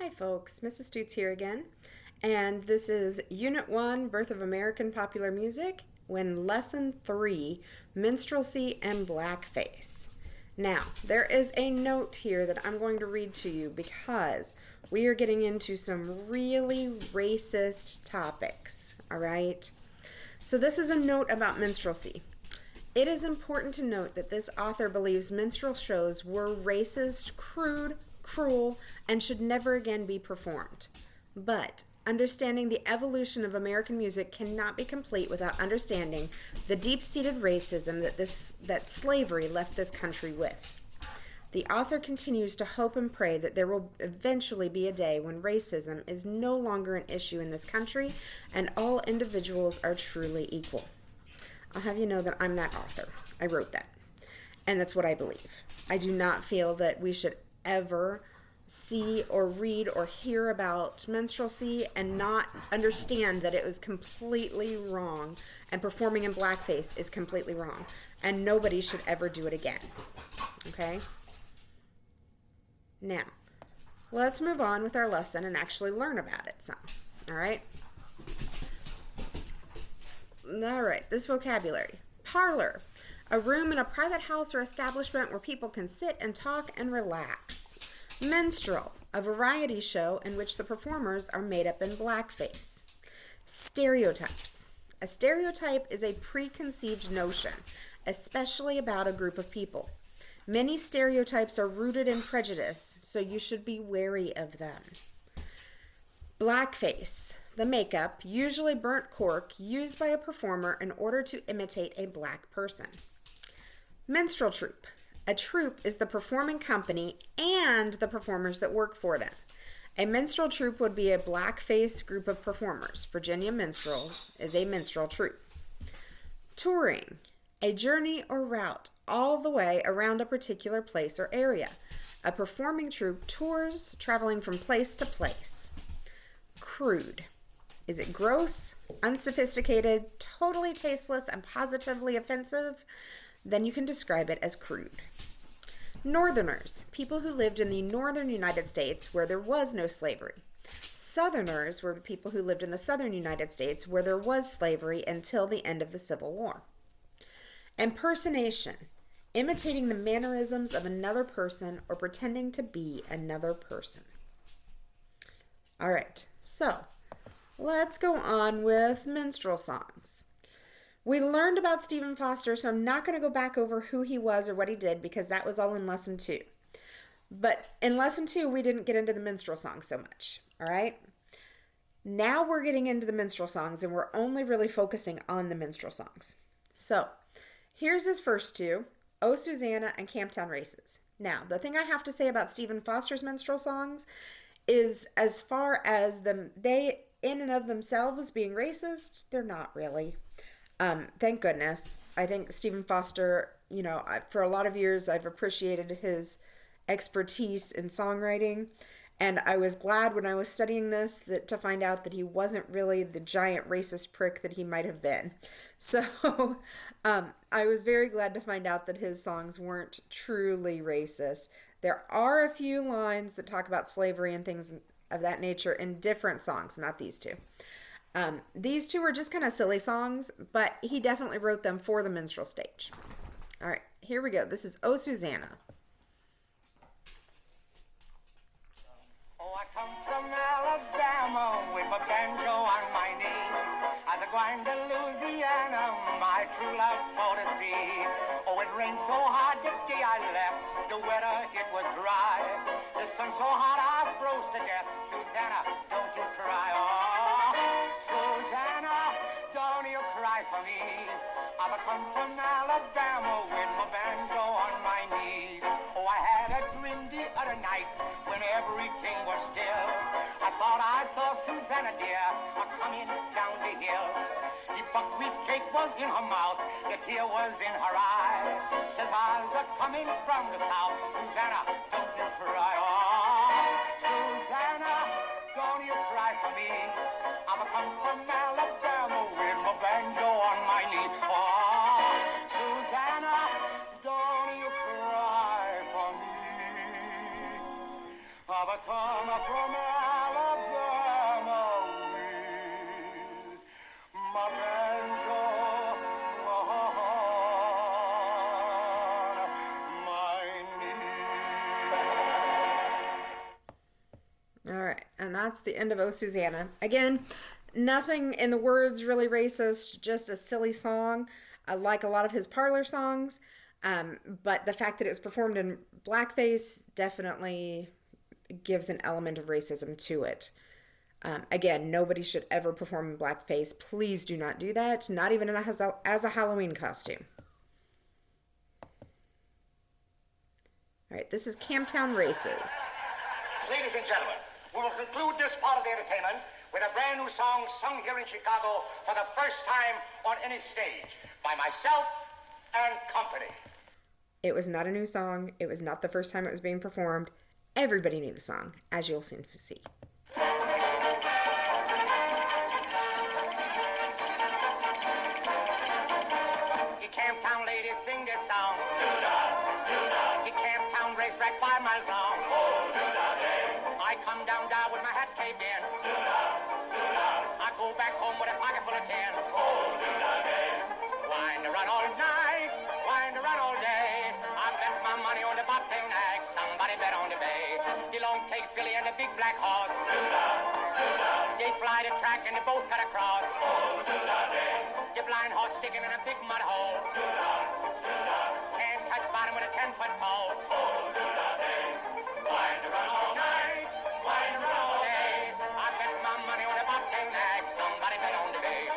Hi folks, Mrs. Stutes here again, and this is Unit 1, Birth of American Popular Music, when Lesson 3, Minstrelsy and Blackface. Now, there is a note here that I'm going to read to you because we are getting into some really racist topics, alright? So this is a note about minstrelsy. It is important to note that this author believes minstrel shows were racist, crude, cruel, and should never again be performed. But understanding the evolution of American music cannot be complete without understanding the deep-seated racism that slavery left this country with. The author continues to hope and pray that there will eventually be a day when racism is no longer an issue in this country and all individuals are truly equal. I'll have you know that I'm that author. I wrote that. And that's what I believe. I do not feel that we should ever see or read or hear about minstrelsy and not understand that it was completely wrong, and performing in blackface is completely wrong, and nobody should ever do it again. Okay? Now, let's move on with our lesson and actually learn about it some. Alright? Alright, this vocabulary. Parlor. A room in a private house or establishment where people can sit and talk and relax. Minstrel. A variety show in which the performers are made up in blackface. Stereotypes. A stereotype is a preconceived notion, especially about a group of people. Many stereotypes are rooted in prejudice, so you should be wary of them. Blackface. The makeup, usually burnt cork, used by a performer in order to imitate a black person. Minstrel troupe. A troupe is the performing company and the performers that work for them. A minstrel troupe would be a blackface group of performers. Virginia Minstrels is a minstrel troupe. Touring. A journey or route all the way around a particular place or area. A performing troupe tours, traveling from place to place. Crude. Is it gross, unsophisticated, totally tasteless, and positively offensive? Then you can describe it as crude. Northerners, people who lived in the northern United States where there was no slavery. Southerners were the people who lived in the southern United States where there was slavery until the end of the Civil War. Impersonation, imitating the mannerisms of another person or pretending to be another person. All right, so let's go on with minstrel songs. We learned about Stephen Foster, so I'm not going to go back over who he was or what he did because that was all in Lesson 2. But in Lesson 2, we didn't get into the minstrel songs so much, all right? Now we're getting into the minstrel songs, and we're only really focusing on the minstrel songs. So here's his first two, Oh Susanna and Camptown Races. Now, the thing I have to say about Stephen Foster's minstrel songs is as far as they in and of themselves being racist, they're not really. Thank goodness. I think Stephen Foster, for a lot of years I've appreciated his expertise in songwriting, and I was glad when I was studying this to find out that he wasn't really the giant racist prick that he might have been. So I was very glad to find out that his songs weren't truly racist. There are a few lines that talk about slavery and things of that nature in different songs, not these two. These two are just kind of silly songs, but he definitely wrote them for the minstrel stage. All right, here we go. This is Oh Susanna. Oh, I come from Alabama with my banjo on my knee. As I grind to Louisiana, my true love for to see. Oh, it rained so hard the day I left, the weather it was dry. The sun so hot I froze to death. Susanna, don't you cry, oh, Susanna, don't you cry for me. I've come from Alabama with my banjo on my knee. Oh, I had a dream the other night when everything was still. I thought I saw Susanna dear coming down the hill. The buckwheat cake was in her mouth, the tear was in her eye. Says I was coming from the south. Susanna, don't you cry, oh, Susanna, don't you cry for me. I've come from Alabama with my banjo on my knee. Oh, Susanna, don't you cry for me. I come from Alabama with my banjo on my knee. All right, and that's the end of Oh Susanna. Again, nothing in the words really racist, just a silly song. I like a lot of his parlor songs, but the fact that it was performed in blackface definitely gives an element of racism to it. Again, nobody should ever perform in blackface. Please do not do that, not even as a Halloween costume. All right, this is Camptown Races. Ladies and gentlemen, we will conclude this part of the entertainment with a brand new song sung here in Chicago for the first time on any stage by myself and company. It was not a new song. It was not the first time it was being performed. Everybody knew the song, as you'll soon see. You Camptown ladies sing this song. You Camptown racetrack 5 miles long. I come down with my hat caved in. I go back home with a pocket full of tin. Wind around all night, wind around all day. I bet my money on the bobtail nag. Somebody bet on the bay. The long cake filly and the big black horse. They fly the track and they both cut across. The blind horse sticking in a big mud hole. Can't touch bottom with a 10-foot pole. Wind around all night, wind around all day. I bet my money on the bobtail nag. Somebody bet on the bay.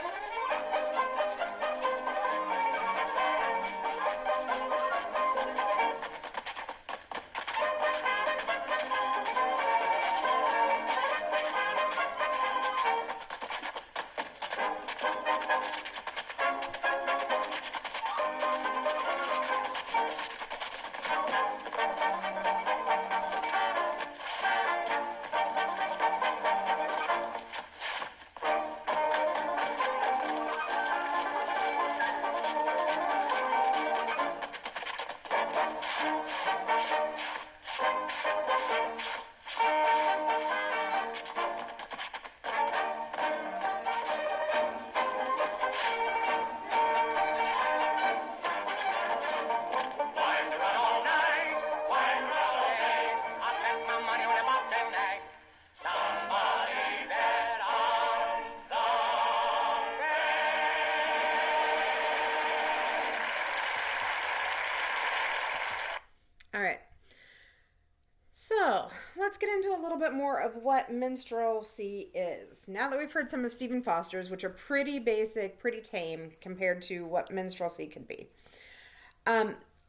All right. So let's get into a little bit more of what minstrelsy is. Now that we've heard some of Stephen Foster's, which are pretty basic, pretty tame compared to what minstrelsy could be.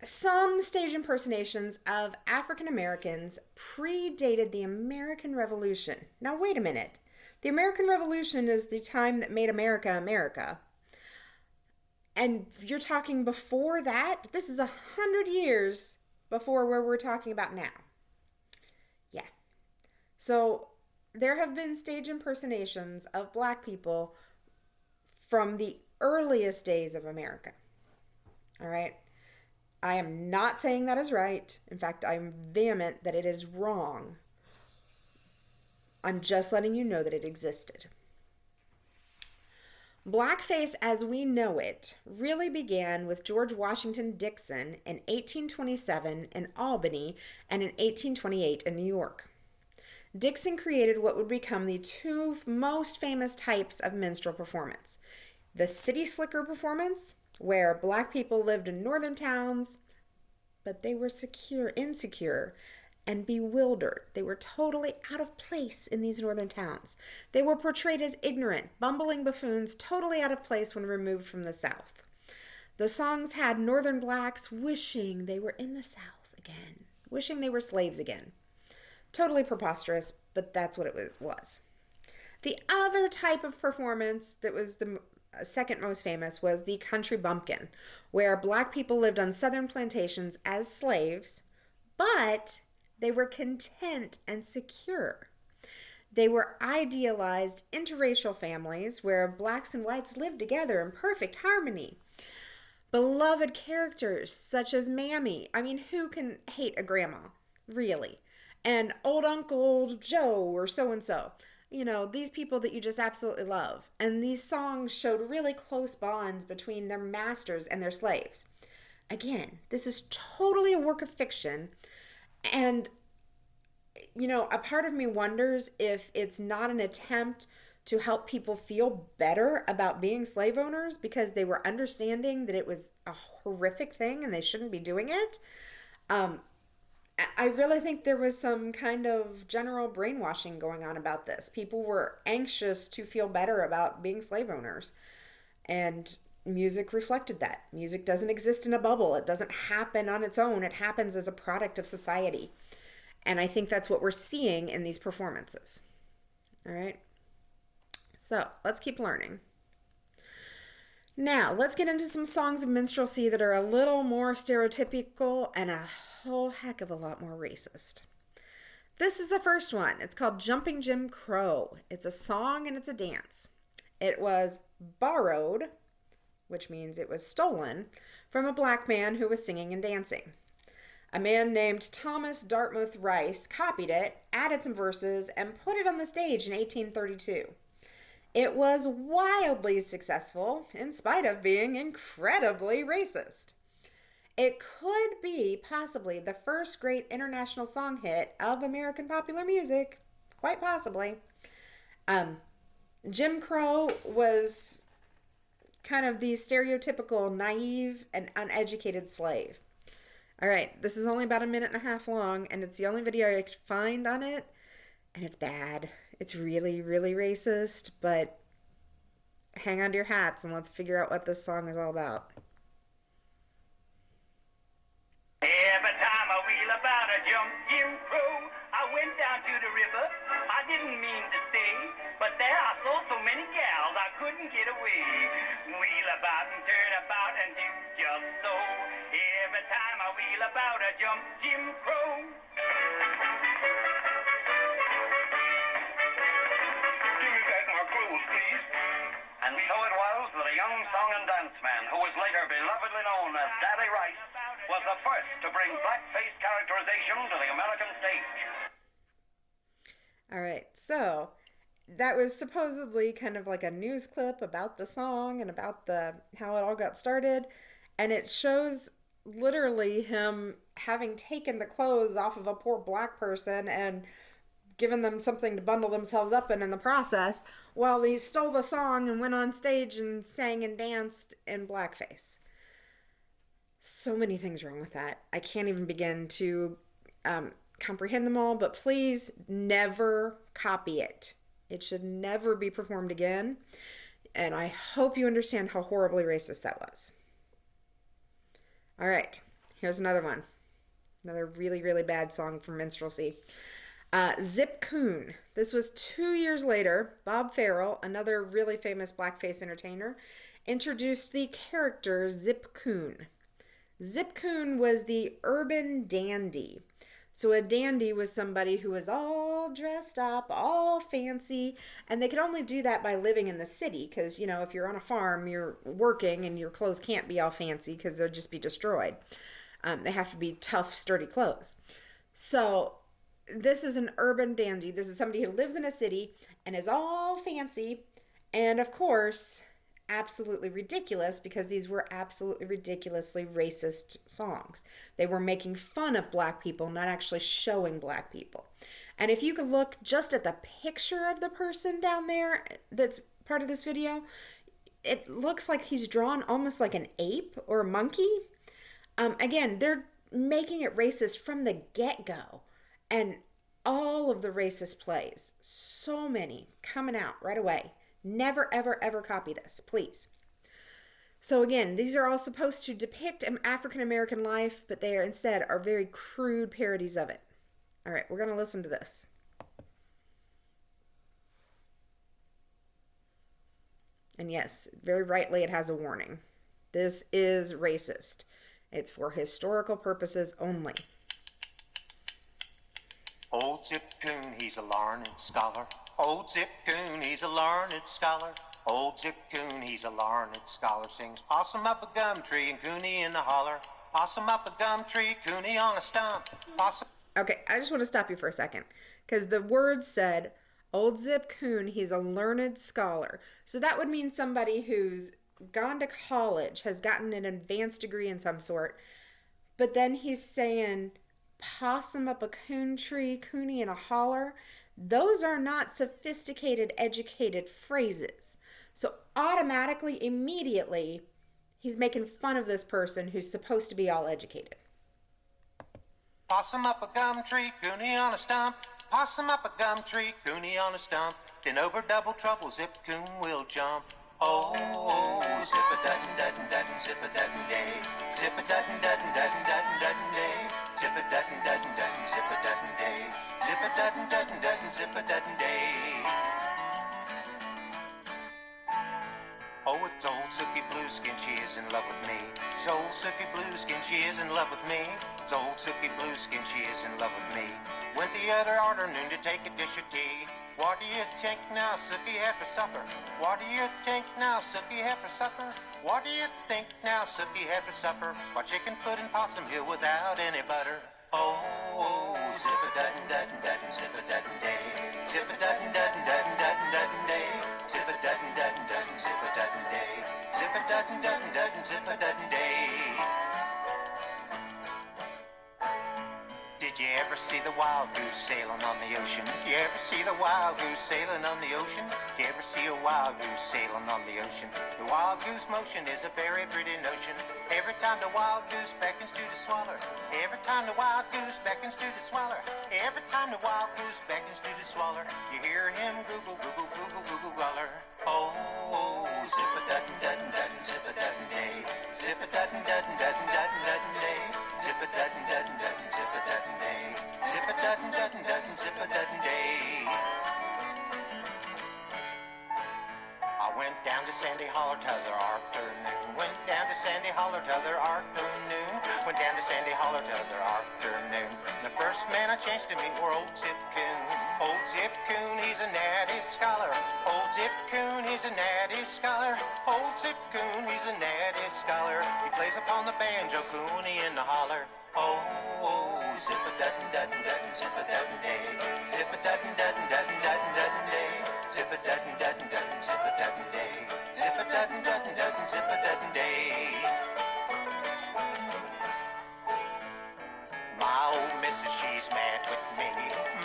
Some stage impersonations of African Americans predated the American Revolution. Now, wait a minute. The American Revolution is the time that made America America. And you're talking before that? This is 100 years before where we're talking about now. Yeah. So there have been stage impersonations of Black people from the earliest days of America. All right. I am not saying that is right. In fact, I'm vehement that it is wrong. I'm just letting you know that it existed. Blackface as we know it really began with George Washington Dixon in 1827 in Albany and in 1828 in New York. Dixon created what would become the two most famous types of minstrel performance. The city slicker performance, where Black people lived in northern towns, but they were insecure, and bewildered. They were totally out of place in these northern towns. They were portrayed as ignorant, bumbling buffoons, totally out of place when removed from the South. The songs had northern Blacks wishing they were in the South again, wishing they were slaves again. Totally preposterous, but that's what it was. The other type of performance that was the second most famous was the country bumpkin, where Black people lived on southern plantations as slaves, but they were content and secure. They were idealized interracial families where Blacks and whites lived together in perfect harmony. Beloved characters such as Mammy. I mean, who can hate a grandma? Really. and old Uncle Joe or so and so. You know, these people that you just absolutely love. And these songs showed really close bonds between their masters and their slaves. Again, this is totally a work of fiction. And, you know, a part of me wonders if it's not an attempt to help people feel better about being slave owners because they were understanding that it was a horrific thing and they shouldn't be doing it. I really think there was some kind of general brainwashing going on about this. People were anxious to feel better about being slave owners. And music reflected that. Music doesn't exist in a bubble, it doesn't happen on its own, it happens as a product of society. And I think that's what we're seeing in these performances. All right. So let's keep learning. Now, let's get into some songs of minstrelsy that are a little more stereotypical and a whole heck of a lot more racist. This is the first one. It's called Jumping Jim Crow. It's a song and it's a dance. It was borrowed, which means it was stolen, from a black man who was singing and dancing. A man named Thomas Dartmouth Rice copied it, added some verses, and put it on the stage in 1832. It was wildly successful, in spite of being incredibly racist. It could be possibly the first great international song hit of American popular music. Quite possibly. Jim Crow was kind of the stereotypical naive and uneducated slave. All right, this is only about a minute and a half long, and it's the only video I could find on it, and it's bad. It's really, really racist, but hang on to your hats and let's figure out what this song is all about. Every time I wheel about a Jim Crow, I went down to the river. I didn't mean to stay, but there I saw so many gals I couldn't get away. Wheel about and turn about and do just so. Every time I wheel about a Jim Crow. Give me back my clothes, please. And so it was that a young song and dance man, who was later belovedly known as Daddy Rice, was the first to bring blackface characterization to the American stage. All right, so that was supposedly kind of like a news clip about the song and about how it all got started, and it shows literally him having taken the clothes off of a poor black person and given them something to bundle themselves up in the process, while he stole the song and went on stage and sang and danced in blackface. So many things wrong with that. I can't even begin to comprehend them all, but please never copy it. It should never be performed again. And I hope you understand how horribly racist that was. All right, here's another one. Another really, really bad song from Minstrelsy. Zip Coon. This was 2 years later. Bob Farrell, another really famous blackface entertainer, introduced the character Zip Coon. Zip Coon was the urban dandy. So a dandy was somebody who was all dressed up, all fancy, and they could only do that by living in the city because, you know, if you're on a farm, you're working and your clothes can't be all fancy because they'll just be destroyed. They have to be tough, sturdy clothes. So this is an urban dandy. This is somebody who lives in a city and is all fancy and, of course, absolutely ridiculous because these were absolutely ridiculously racist songs. They were making fun of black people, not actually showing black people. And if you could look just at the picture of the person down there that's part of this video, it looks like he's drawn almost like an ape or a monkey. Again, they're making it racist from the get-go. And all of the racist plays, so many coming out right away. Never, ever, ever copy this, please. So again, these are all supposed to depict African American life, but they are instead are very crude parodies of it. All right, we're going to listen to this. And yes, very rightly, it has a warning. This is racist. It's for historical purposes only. Old Zip Coon, he's a learned scholar. Old Zip Coon, he's a learned scholar. Old Zip Coon, he's a learned scholar. Sings possum up a gum tree and Cooney in the holler. Possum up a gum tree, Cooney on a stump. Possum. Okay, I just want to stop you for a second because the word said, Old Zip Coon, he's a learned scholar. So that would mean somebody who's gone to college, has gotten an advanced degree in some sort, but then he's saying, possum up a coon tree, cooney in a holler. Those are not sophisticated, educated phrases. So automatically, immediately, he's making fun of this person who's supposed to be all educated. Possum up a gum tree, Cooney on a stump. Possum up a gum tree, Cooney on a stump. Then over double trouble, Zip Coon will jump. Oh, oh, zip-a-dutton-dutton-dutton, zip-a-dutton-day. Zip-a-dutton-dutton-dutton-dutton-dutton-day. Zip-a-dutton-dutton-dutton, zip-a-dutton-day. Zip-a-dutton-dutton-dutton, zip-a-dutton-day. Oh, it's old Sookie Blueskin, she is in love with me. It's old Sookie Blueskin, she is in love with me. It's old Sookie Blueskin, she is in love with me. Went the other afternoon to take a dish of tea. What do you think now, Sookie, have for supper? What do you think now, Sookie, have for supper? What do you think now, Sookie, have for supper? Why, chicken foot and possum hill without any butter. Oh, oh, zip-a-dutton-dutton-dutton, zip-a-dutton-day. Zip-a-dutton-dutton-dutton-dutton-dutton-day. Zip-a-dutton-dutton-dutton, zip-a-dutton-day. Zip-a-dutton-dutton-dutton, zip-a-dutton-day. Did you ever see the wild goose sailing on the ocean? You ever see the wild goose sailing on the ocean? Did you ever see a wild goose sailing on the ocean? The wild goose motion is a very pretty notion. Every time the wild goose beckons to the swaller. Every time the wild goose beckons to the swaller. Every time the wild goose beckons to the swaller. You hear him google, google, google, google, guller. Oh, oh, zip-a-dutton-dutton-dutton, zip-a-dutton-day. Zip-a-dutton-dutton-dutton-dutton-dutton-day. Zip-a-dutton-dutton-dutton, zip-a-dutton-day. Zip-a-dutton-dutton-dutton, zip-a-dutton-day. I went down to Sandy Holler t'other afternoon. Went down to Sandy Holler t'other afternoon. Went down to Sandy Holler t'other afternoon. The first man I chanced to meet were old Zip Coon. Old Zip Coon, he's a natty scholar. Old Zip Coon, he's a natty scholar. Old Zip Coon, he's a natty scholar. He plays upon the banjo, Cooney in the holler. Oh, oh, zip-a-dutton-dutton-dutton, zip-a-dutton-day. Zip-a-dutton-dutton-dutton-dutton-dutton-day. Zip-a-dutton-dutton-dutton, zip-a-dutton-day. Zip-a-dutton-dutton-dutton, zip-a-dutton-day. My old missus, she's mad with me.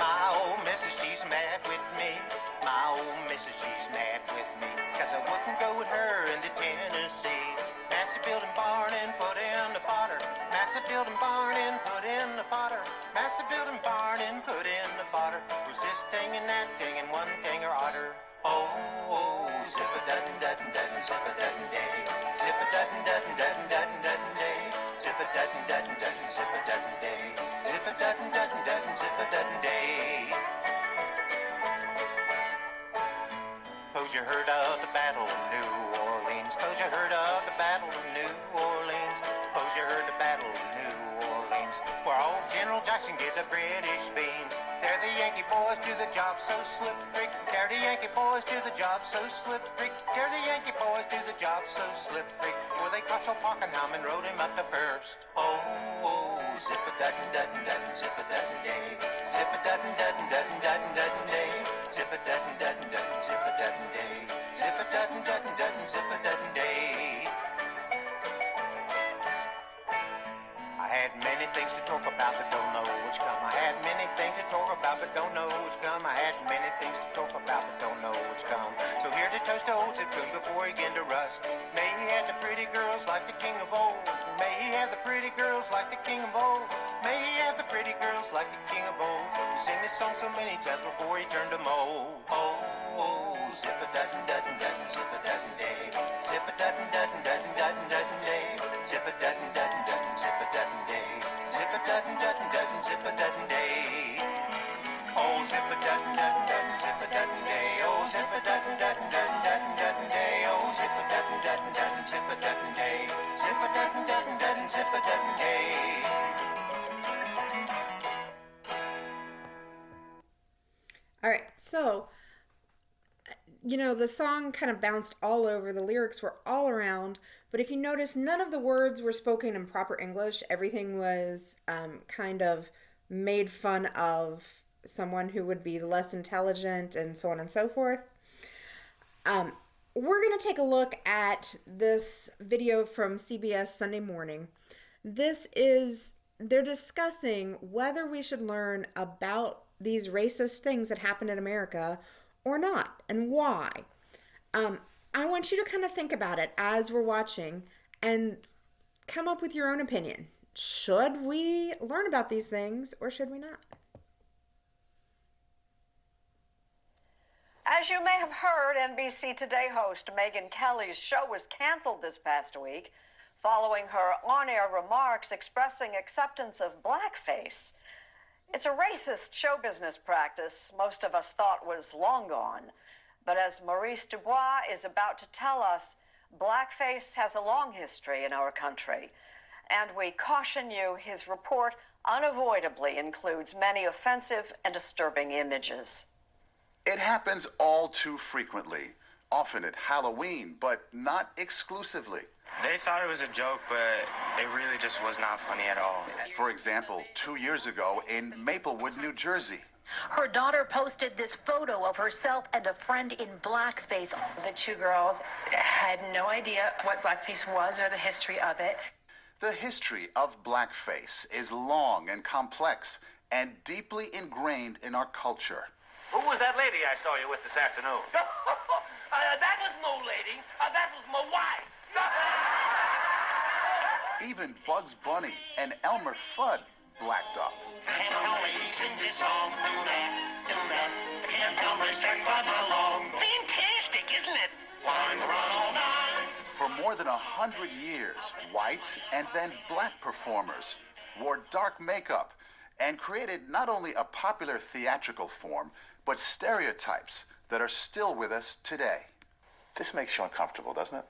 My old missus, she's mad with me. My old missus, she's mad with me. 'Cause I wouldn't go with her into Tennessee. Massey building barn and put in the fodder. Massey building barn and put in the fodder. Massey building barn and put in the fodder. Was this thing and that thing and one thing or odder. Oh, oh, zip-a-dutton-dutton-dutton, zip-a-dutton-day. Zip-a-dutton-dutton-dutton-dutton-dutton-day. Zip-a-dutton-dutton-dutton, zip-a-dutton-day. Zip-a-dutton-dutton-dutton, zip-a-dutton-day. Suppose you heard of the Battle of New Orleans. Suppose you heard of the Battle of New Orleans. Suppose you heard the Battle of New Orleans, where old General Jackson gave the British beans. There the Yankee boys do the job so slippery. There the Yankee boys do the job so slippery. There the Yankee boys do the job so slippery. Where they caught Joe Pockenham and rode him up the first. Oh, oh, zip-a-dutton-dutton-dutton, zip-a-dutton-day. Zip-a-dutton-dutton-dutton-dutton-dutton-day. Zip-a-dutton-dutton-dutton, zip-a-dutton-day. Zip-a-dutton-dutton-dutton, zip-a-dutton-day. I had many things to talk about, but don't know which come. I had many things to talk about, but don't know which come. I had many things to talk about, but don't know which come. So here to toast to old Zip Coon before he began to rust. May he have the pretty girls like the king of old. May he have the pretty girls like the king of old. May he have the pretty girls like the king of old. He sang this song so many times before he turned to mold. Oh, oh, zip-a-dutton-dutton-dutton, zip-a-dutton-day. Zip-a-dutton-dutton-dutton-dutton-dutton-day. Zip-a-dutton-dutton-dutton, zip-a-dutton-day. Zip-a-dutton-dutton-dutton, zip-a-dutton-day. Oh, zip-a-dutton-dutton-dutton, zip-a-dutton-day. Oh, zip-a-dutton-dutton-dutton-dutton-dutton-day. Oh, zip-a-dutton-dutton-dutton, zip-a-dutton-day. Zip-a-dutton-dutton-dutton, zip-a-dutton-day. All right, so, the song kind of bounced all over. The lyrics were all around. But if you notice, none of the words were spoken in proper English. Everything was kind of made fun of someone who would be less intelligent and so on and so forth. We're going to take a look at this video from CBS Sunday Morning. They're discussing whether we should learn about these racist things that happen in America or not, and why. I want you to kind of think about it as we're watching and come up with your own opinion. Should we learn about these things or should we not? As you may have heard, NBC Today host Megyn Kelly's show was canceled this past week following her on-air remarks expressing acceptance of blackface. It's a racist show business practice most of us thought was long gone. But as Maurice Dubois is about to tell us, blackface has a long history in our country. And we caution you, his report unavoidably includes many offensive and disturbing images. It happens all too frequently, often at Halloween, but not exclusively. They thought it was a joke, but it really just was not funny at all. For example, 2 years ago in Maplewood, New Jersey. Her daughter posted this photo of herself and a friend in blackface. The two girls had no idea what blackface was or the history of it. The history of blackface is long and complex and deeply ingrained in our culture. Who was that lady I saw you with this afternoon? That was no lady. That was my wife. Even Bugs Bunny and Elmer Fudd blacked up. Fantastic, isn't it? For more than 100 years, white and then black performers wore dark makeup and created not only a popular theatrical form, but stereotypes that are still with us today. This makes you uncomfortable, doesn't it?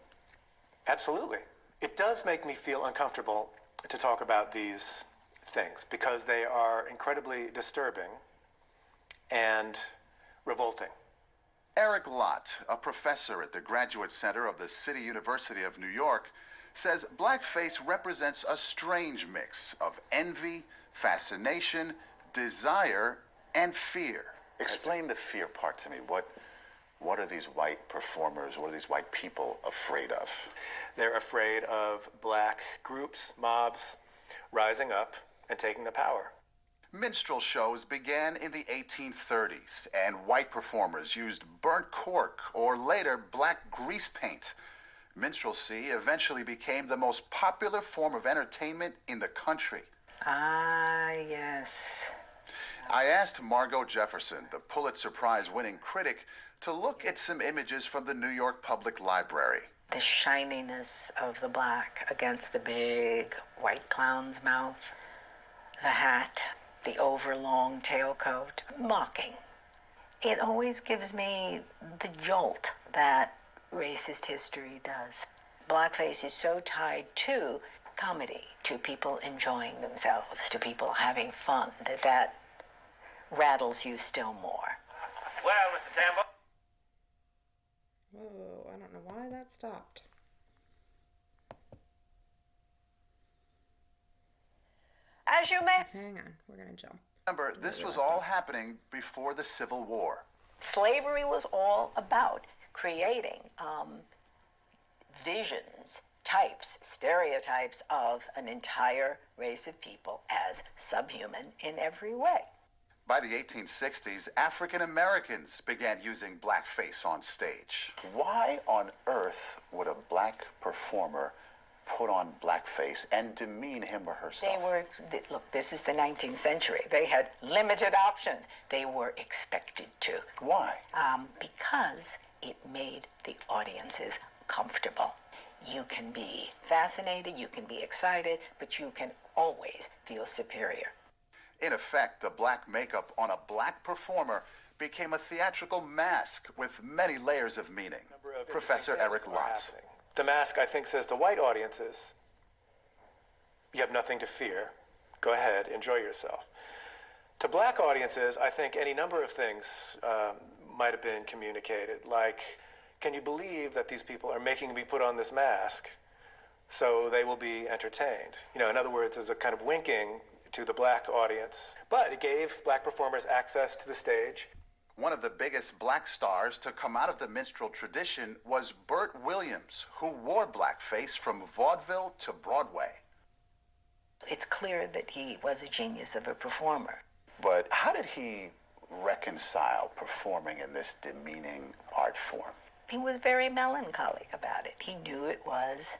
Absolutely. It does make me feel uncomfortable to talk about these things because they are incredibly disturbing and revolting. Eric Lott, a professor at the Graduate Center of the City University of New York, says blackface represents a strange mix of envy, fascination, desire, and fear. Explain the fear part to me. What are these white performers, what are these white people afraid of? They're afraid of black groups, mobs, rising up and taking the power. Minstrel shows began in the 1830s, and white performers used burnt cork or later black grease paint. Minstrelsy eventually became the most popular form of entertainment in the country. Ah, yes. I asked Margot Jefferson, the Pulitzer Prize-winning critic, to look at some images from the New York Public Library. The shininess of the black against the big white clown's mouth, the hat, the overlong tailcoat, mocking. It always gives me the jolt that racist history does. Blackface is so tied to comedy, to people enjoying themselves, to people having fun, that rattles you still more. Well, Mr. Tambo. Whoa, I don't know why that stopped. As you may, Hang on, we're going to jump. Remember, this was all happening before the Civil War. slavery was all about creating visions, types, stereotypes of an entire race of people as subhuman in every way. By the 1860s, African Americans began using blackface on stage. Why on earth would a black performer put on blackface and demean him or herself? Look, this is the 19th century. They had limited options. They were expected to. Why? Because it made the audiences comfortable. You can be fascinated, you can be excited, but you can always feel superior. In effect, the black makeup on a black performer became a theatrical mask with many layers of meaning. Professor Eric Lott. The mask, I think, says to white audiences, you have nothing to fear. Go ahead, enjoy yourself. To black audiences, I think any number of things might have been communicated, like, can you believe that these people are making me put on this mask so they will be entertained? You know, in other words, there's a kind of winking to the black audience, but it gave black performers access to the stage. One of the biggest black stars to come out of the minstrel tradition was Burt Williams, who wore blackface from vaudeville to Broadway. It's clear that he was a genius of a performer. But how did he reconcile performing in this demeaning art form? He was very melancholic about it. He knew it was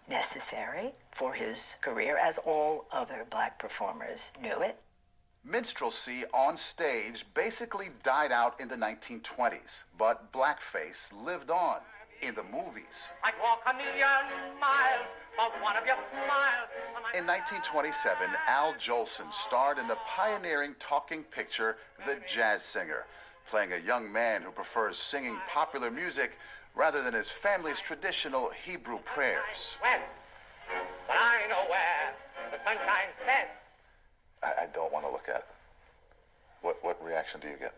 necessary for his career, as all other black performers knew it. Minstrelsy on stage basically died out in the 1920s, but blackface lived on in the movies. I'd walk a million miles for one of your smiles. In 1927, Al Jolson starred in the pioneering talking picture The Jazz Singer, playing a young man who prefers singing popular music rather than his family's traditional Hebrew prayers. When? But I know where the sunshine sets. I don't want to look at it. What reaction do you get?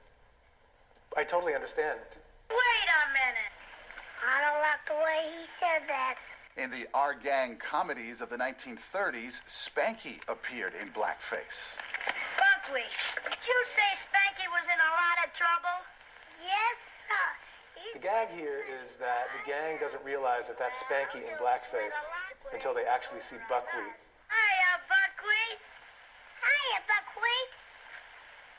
I totally understand. Wait a minute. I don't like the way he said that. In the Our Gang comedies of the 1930s, Spanky appeared in blackface. Buckwheat, did you say Spanky was in a lot of trouble? Yes, sir. The gag here is that the gang doesn't realize that that's Spanky in blackface until they actually see Buckwheat. Hiya, Buckwheat. Hiya, Buckwheat.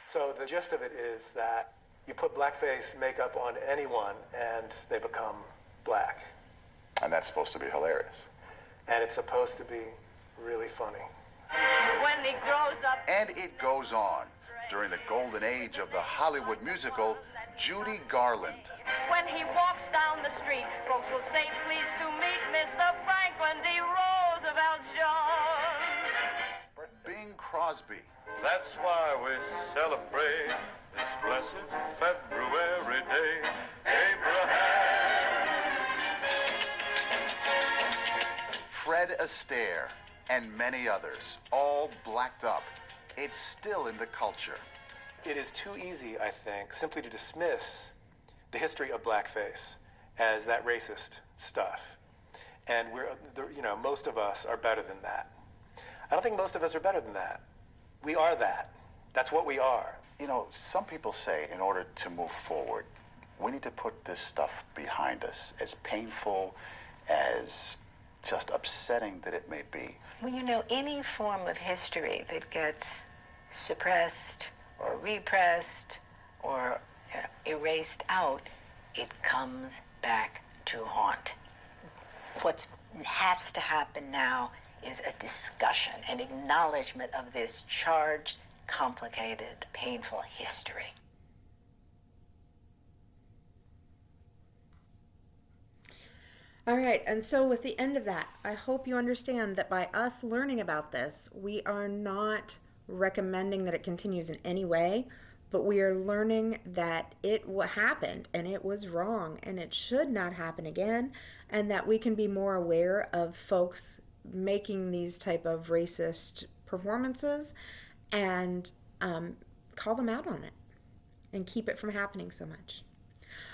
So the gist of it is that you put blackface makeup on anyone and they become black. And that's supposed to be hilarious. And it's supposed to be really funny. When he grows up. And it goes on. During the golden age of the Hollywood musical, Judy Garland. When he walks down the street, folks will say, please to meet Mr. Franklin D. Roosevelt John. Bing Crosby. That's why we celebrate this blessed February day. Abraham. Fred Astaire, and many others, all blacked up. It's still in the culture. It is too easy, I think, simply to dismiss the history of blackface as that racist stuff. And most of us are better than that. I don't think most of us are better than that. We are that. That's what we are. You know, some people say in order to move forward, we need to put this stuff behind us, as painful, as just upsetting that it may be. Well, any form of history that gets suppressed or repressed or erased out, it comes back to haunt. What has to happen now is a discussion, an acknowledgement of this charged, complicated, painful history. All right, and so with the end of that, I hope you understand that by us learning about this, we are not recommending that it continues in any way, but we are learning that it happened and it was wrong and it should not happen again, and that we can be more aware of folks making these type of racist performances and call them out on it and keep it from happening so much.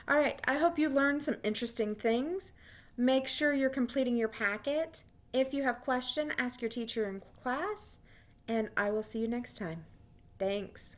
All right, I hope you learned some interesting things. Make sure you're completing your packet. If you have a question, ask your teacher in class, and I will see you next time. Thanks.